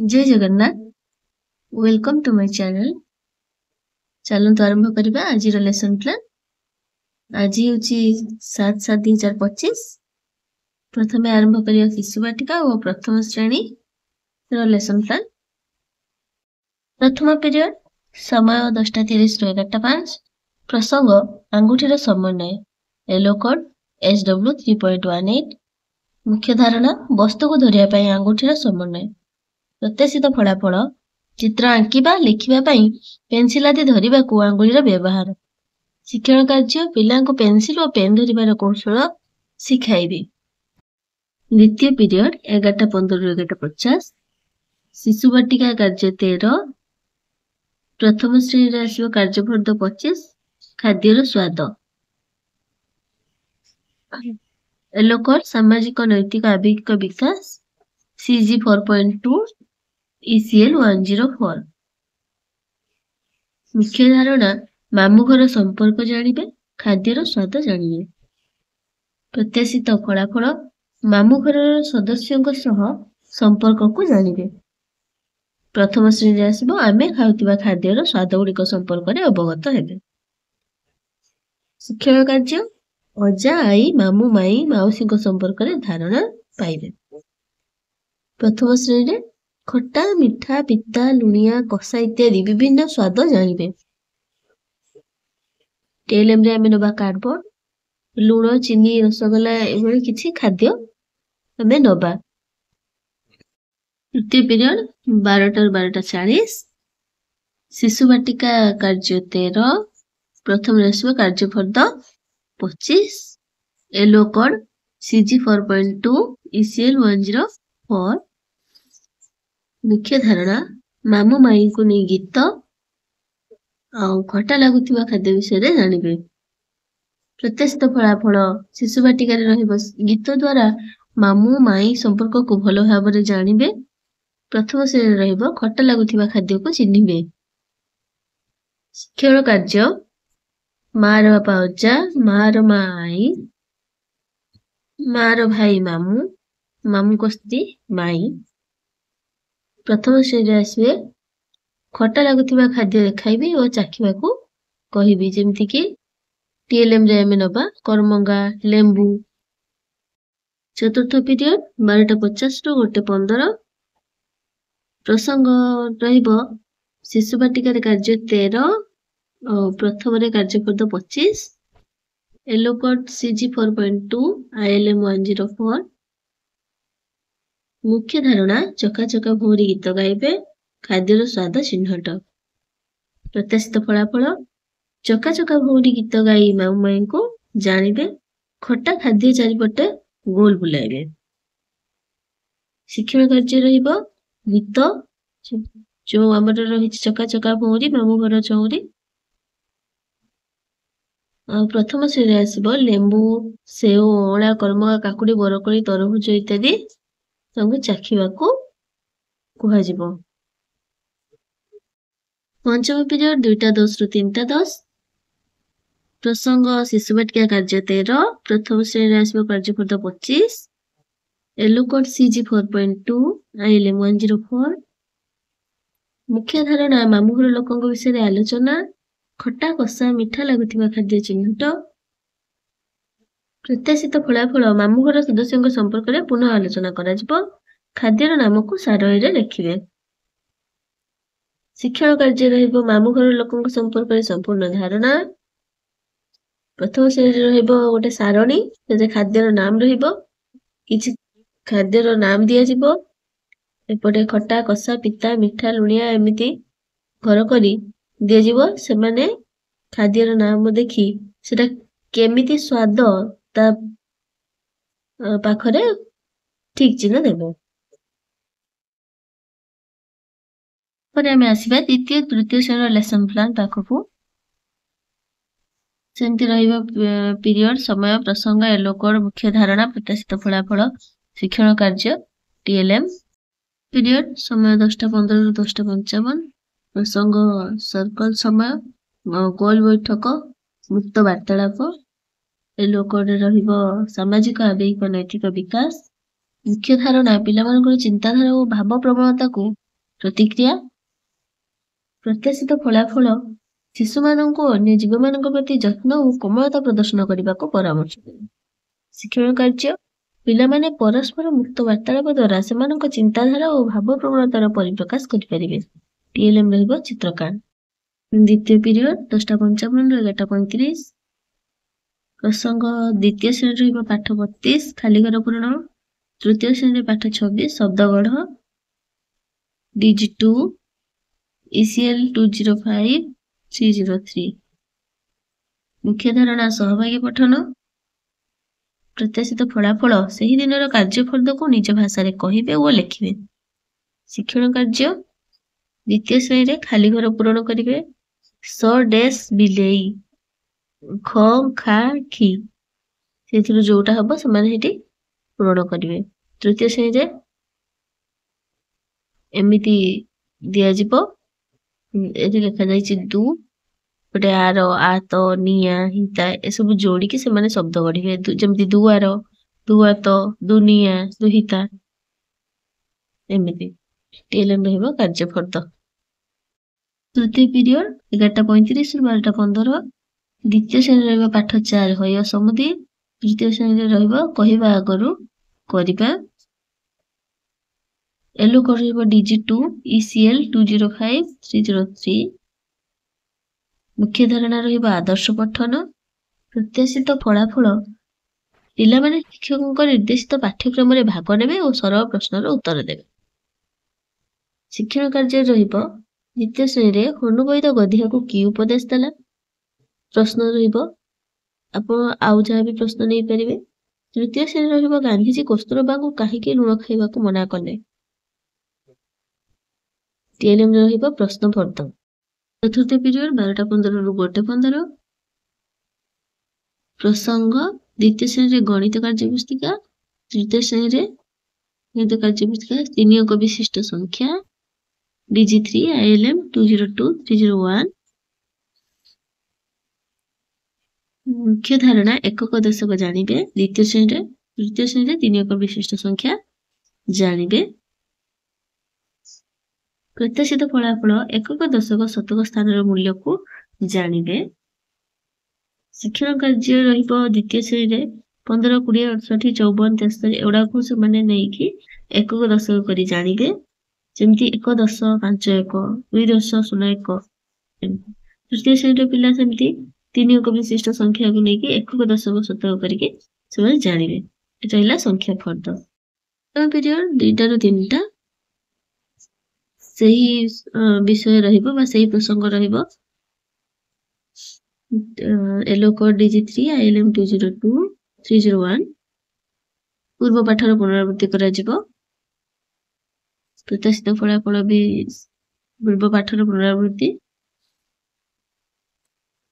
जय Jagannath welcome to my channel. चलନ୍ତୁ आरंभ करबा आज लेसन प्लान। आज होची 7/7/2025। प्रथमे आरंभ करिया शिशु बाटिका और प्रथम श्रेणी रो लेसन प्लान। प्रथम पीरियड समय 10:30 ରୁ 11:05। प्रसंग आंगुठीर समन्वय। Yellow code SW 3.18। मुख्य धारणा वस्तु को धरिया पई आंगुठीर समन्वय। प्रत्याशित फलाफल चित्र आंकिबा लिखिबा पई पेंसिल आदि धरिबा को आंगुलीर व्यवहार। शिक्षण कार्य पिला को पेंसिल और पेन धरिबार कौशल शिखाइबे। द्वितीय पीरियड 11:15 ରୁ 11:50। शिशु बाटिका कार्य 13। प्रथम श्रेणी रे आसीबो कार्यफर्द 25। खाद्यर स्वाद। येलो कोड सामाजिक नैतिक आवेगिक विकास CG 4.2 ECL 104। मुख्य धारणा मामू घर संपर्क जानिबे खाद्यर स्वाद जानिबे। प्रत्याशित फलाफल मामू घर सदस्यों सह संपर्क को जानिबे। प्रथम श्रेणी आसीबो आमे खाउतिबा खाद्यर स्वाद गुड़िक संपर्क रे अवगत हेबे। शिक्षण कार्य अजा आई मामू माई माउसी को संपर्क रे धारणा पाइबे। प्रथम श्रेणी रे खट्टा मिठा पिता लुणिया कषा इत्यादि विभिन्न स्वाद जानिबे। टेलएम रे आमे नबा कार्डबोर्ड लुण चीनी रसगोल्ला एभଳି किछि खाद्य आमे नबा। तृतीय पीरियड 12 ରୁ 12:40। शिशु बाटिका कार्य 13। प्रथम रेसिबो कार्यफर्द 25। Yellow code CG 4.2 ECL 104। मुख्य धारणा मामू माई को नहीं गीत और खटा लागुथिबा खाद्य विषय रे जानिबे। प्रत्याशित फलाफल शिशु बाटिका रे रहिबो गीत द्वारा मामू माई संपर्क को भलो भाबरे जानिबे। प्रथम श्रेणी रहिबो खटा लागुथिबा खाद्य को चिन्हिबे। शिक्षण कार्य मार बापा अजा मार माई मार भाई मामू मामू को स्त्री माई। प्रथम श्रेणी आसबे खटा लागुथिबा खाद्य देखाइबे और चाखिबा को कहिबे जेमति कि टीएलएम रे आमे नबा करमंगा लेंबू। चतुर्थ पीरियड 12:50 ରୁ 1:15। प्रसंग रहिबो शिशु बाटिका रे कार्य 13 और प्रथम रे कार्यफर्द 25। Yellow code CG 4.2 ILM 104। मुख्य धारणा चका चका भौरी गीत गाइबे खाद्यर स्वाद चिन्हट। प्रत्याशित फलाफल चका चका भौरी गीत गाई मामू माई को जानिबे खट्टा खाद्य चारिपटे गोल बुलाइबे। शिक्षण कार्य रहिबो गीत जो हमर रही चका चका भौरी मामू घर चौरी। प्रथम श्रेणी आसीबो लेंबू सेव अळा करमगा काकुड़ी बरकोली तरबुज इत्यादि सबको चाखिबा को कुहा जिवो। पंचम पीरियड 2:10 ରୁ 3:10। प्रसंग शिशु बाटिका कार्य 13। प्रथम श्रेणी आसीबो कार्यफर्द 25। Yellow code CG 4.2 ILM 104। मुख्य धारणा मामू घर लोकंक विषय रे आलोचना खट्टा कषा मिठा लागुथिबा खाद्य चिन्हट। प्रत्याशित फलाफल मामू घर सदस्यों संपर्क रे पुनः आलोचना करा जिवो। खाद्यर नाम को सारणी रे लिखिबे। शिक्षण कार्य रहिबो मामू घर लोकंक संपर्क रे संपूर्ण धारणा। प्रथम श्रेणी रहिबो गोटे सारणी जे खाद्यर नाम रहिबो किछि खाद्यर नाम दिया जिवो। एपटे खट्टा कषा पिता मिठा लुणिया एमिति घर करी दिया जिवो। से माने खाद्यर नाम देखि सेटा केमिति स्वाद ता पाखरे ठीक चिन्ह देबो। परे हमें आसीबा द्वितीय तृतीय श्रेणी लेसन प्लान पाखकु। सेमति रहिबो पीरियड समय प्रसंग येलो कोड मुख्य धारणा प्रत्याशित फलाफल शिक्षण कार्य टीएलएम। पीरियड समय 10:15 ରୁ 10:55। प्रसंग सर्कल समय गोल बैठक मुक्त वार्तालाप। येलो कोड रहिबो सामाजिक आवेगिक नैतिक विकास। मुख्य धारणा पिलामानकर चिंताधारा और भाव प्रवणता को ପ୍ରତିକ୍ରିୟା ପ୍ରତ୍ୟାଶିତ ଫଳାଫଳ ଶିଶୁମାନଙ୍କୁ ଅନ୍ୟ ଜୀବମାନଙ୍କ ପ୍ରତି ଯତ୍ନ ଓ କୋମଳତା ପ୍ରଦର୍ଶନ କରିବାକୁ ପରାମର୍ଶ ଦେବେ। ଶିକ୍ଷଣ କାର୍ଯ୍ୟ ପିଲାମାନେ ପରସ୍ପର ମୁକ୍ତ ବାର୍ତ୍ତାଳାପ ଦ୍ୱାରା ସେମାନଙ୍କ ଚିନ୍ତାଧାରା ଓ ଭାବ ପ୍ରବଣତାର ପରିପ୍ରକାଶ କରିପାରିବେ। TLM ରହିବ ଚିତ୍ରକାର। ଦ୍ୱିତୀୟ ପିରିୟଡ଼ 10:55 ରୁ 11:35। ପ୍ରସଙ୍ଗ ଦ୍ୱିତୀୟ ଶ୍ରେଣୀ ରହିବ ପାଠ 32 ଖାଲି ଘର ପୂରଣ। ତୃତୀୟ ଶ୍ରେଣୀରେ ପାଠ 26 ଶବ୍ଦ ଗଢ଼। DG2 ECL 205-303। ମୁଖ୍ୟ ଧାରଣା ସହଭାଗୀ ପଠନ। ପ୍ରତ୍ୟାଶିତ ଫଳାଫଳ ସେହି ଦିନର କାର୍ଯ୍ୟଫର୍ଦ୍ଦକୁ ନିଜ ଭାଷାରେ କହିବେ ଓ ଲେଖିବେ। ଶିକ୍ଷଣ କାର୍ଯ୍ୟ ଦ୍ୱିତୀୟ ଶ୍ରେଣୀରେ ଖାଲି ଘର ପୂରଣ କରିବେ। ଡେସ୍ ବିଲେଇ ଖ ଖା ଖି ସେଥିରୁ ଯୋଉଟା ହବ ସେମାନେ ସେଠି ପୂରଣ କରିବେ। ତୃତୀୟ ଶ୍ରେଣୀରେ ଏମିତି ଦିଆଯିବ, ଏଠି ଲେଖାଯାଇଛି ଦୁ, ଗୋଟେ ଆର, ଆତ, ନିଆଁ, ହିତା ଏସବୁ ଯୋଡ଼ିକି ସେମାନେ ଶବ୍ଦ ଗଢ଼ିବେ। ଯେମିତି ଦୁଆର, ଦୁଆତ, ଦୁନିଆ, ଦୁହିତା ଏମିତି। TLM ରହିବ କାର୍ଯ୍ୟଫର୍ଦ୍ଦ। ତୃତୀୟ ପିରିୟଡ଼ 11:35 ରୁ 12:15। ଦ୍ୱିତୀୟ ଶ୍ରେଣୀରେ ରହିବ ପାଠ 4 ହୟ ସମୁଦି। ତୃତୀୟ ଶ୍ରେଣୀରେ ରହିବ କହିବା ଆଗରୁ କରିବା। ଏଲୋ ରହିବ DG2 ECL 205-303। ମୁଖ୍ୟ ଧାରଣା ରହିବ ଆଦର୍ଶ ପଠନ। ପ୍ରତ୍ୟାଶିତ ଫଳାଫଳ ପିଲାମାନେ ଶିକ୍ଷକଙ୍କ ନିର୍ଦ୍ଦେଶିତ ପାଠ୍ୟକ୍ରମରେ ଭାଗ ନେବେ ଓ ସରଳ ପ୍ରଶ୍ନର ଉତ୍ତର ଦେବେ। ଶିକ୍ଷଣ କାର୍ଯ୍ୟ ରହିବ ଦ୍ୱିତୀୟ ଶ୍ରେଣୀରେ ହନୁବୈଦ ଗଧିଆକୁ କି ଉପଦେଶ ଦେଲା। ପ୍ରଶ୍ନ ରହିବ, ଆପଣ ଆଉ ଯାହା ବି ପ୍ରଶ୍ନ ନେଇପାରିବେ। ତୃତୀୟ ଶ୍ରେଣୀ ରହିବ ଗାନ୍ଧିଜୀ କସ୍ତୁରବାଙ୍କୁ କାହିଁକି ଲୁଣ ଖାଇବାକୁ ମନା କଲେ। TLM ରହିବ ପ୍ରଶ୍ନ ଫର୍ଦ୍ଦ। ଚତୁର୍ଥ ପିରିୟଡ଼ 12:15 ରୁ 1:15। ପ୍ରସଙ୍ଗ ଦ୍ୱିତୀୟ ଶ୍ରେଣୀରେ ଗଣିତ କାର୍ଯ୍ୟପୁସ୍ତିକା। ତୃତୀୟ ଶ୍ରେଣୀରେ ଗଣିତ କାର୍ଯ୍ୟପୁସ୍ତିକା 3 ଅଙ୍କ ବିଶିଷ୍ଟ ସଂଖ୍ୟା। DG3 ILM 202-301। ମୁଖ୍ୟ ଧାରଣା ଏକକ ଦଶକ ଜାଣିବେ। ତୃତୀୟ ଶ୍ରେଣୀରେ 3 ଅଙ୍କ ବିଶିଷ୍ଟ ସଂଖ୍ୟା ଜାଣିବେ। ପ୍ରତ୍ୟାଶିତ ଫଳାଫଳ ଏକକ ଦଶକ ଶତକ ସ୍ଥାନର ମୂଲ୍ୟକୁ ଜାଣିବେ। ଶିକ୍ଷଣ କାର୍ଯ୍ୟ ରହିବ ଦ୍ୱିତୀୟ ଶ୍ରେଣୀରେ 15, 20, 68, 54, 63 ଏଗୁଡ଼ାକୁ ସେମାନେ ନେଇକି ଏକକ ଦଶକ କରି ଜାଣିବେ। ଯେମିତି 1 10 5 1, 2 10 0 1। ତୃତୀୟ ଶ୍ରେଣୀର ପିଲା ସେମିତି 3 ଅଙ୍କ ବିଶିଷ୍ଟ ସଂଖ୍ୟାକୁ ନେଇକି ଏକକ ଦଶକ ଶତକ କରିକି ସେମାନେ ଜାଣିବେ। ଏଟା ହେଲା ସଂଖ୍ୟା ଫର୍ଦ୍ଦ। ପିରିୟଡ଼ 2ଟା ରୁ 3ଟା ସେହି ବିଷୟ ରହିବ ବା ସେହି ପ୍ରସଙ୍ଗ ରହିବ। Yellow code DG3 ILM 202-301। ପୂର୍ବ ପାଠର ପୁନରାବୃତ୍ତି କରାଯିବ। ପ୍ରତ୍ୟାଶିତ ଫଳାଫଳ ବି ପୂର୍ବ ପାଠର ପୁନରାବୃତ୍ତି।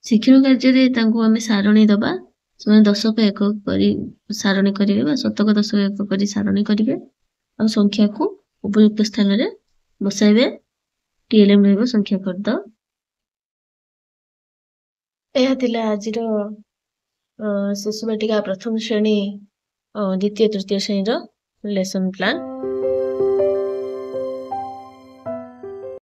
ଶିକ୍ଷଣ କାର୍ଯ୍ୟରେ ତାଙ୍କୁ ଆମେ ସାରଣୀ ଦବା। ସେମାନେ ଦଶକ ଏକକ କରି ସାରଣୀ କରିବେ ବା ଶତକ ଦଶକ ଏକକ କରି ସାରଣୀ କରିବେ ଆଉ ସଂଖ୍ୟାକୁ ଉପଯୁକ୍ତ ସ୍ଥାନରେ ବସାଇବେ। TLM ରହିବ ସଂଖ୍ୟା ଫର୍ଦ୍ଦ। ଏହା ଥିଲା ଆଜିର ଶିଶୁ ବାଟିକା ପ୍ରଥମ ଶ୍ରେଣୀ ଦ୍ୱିତୀୟ ତୃତୀୟ ଶ୍ରେଣୀର ଲେସନ୍ ପ୍ଲାନ୍।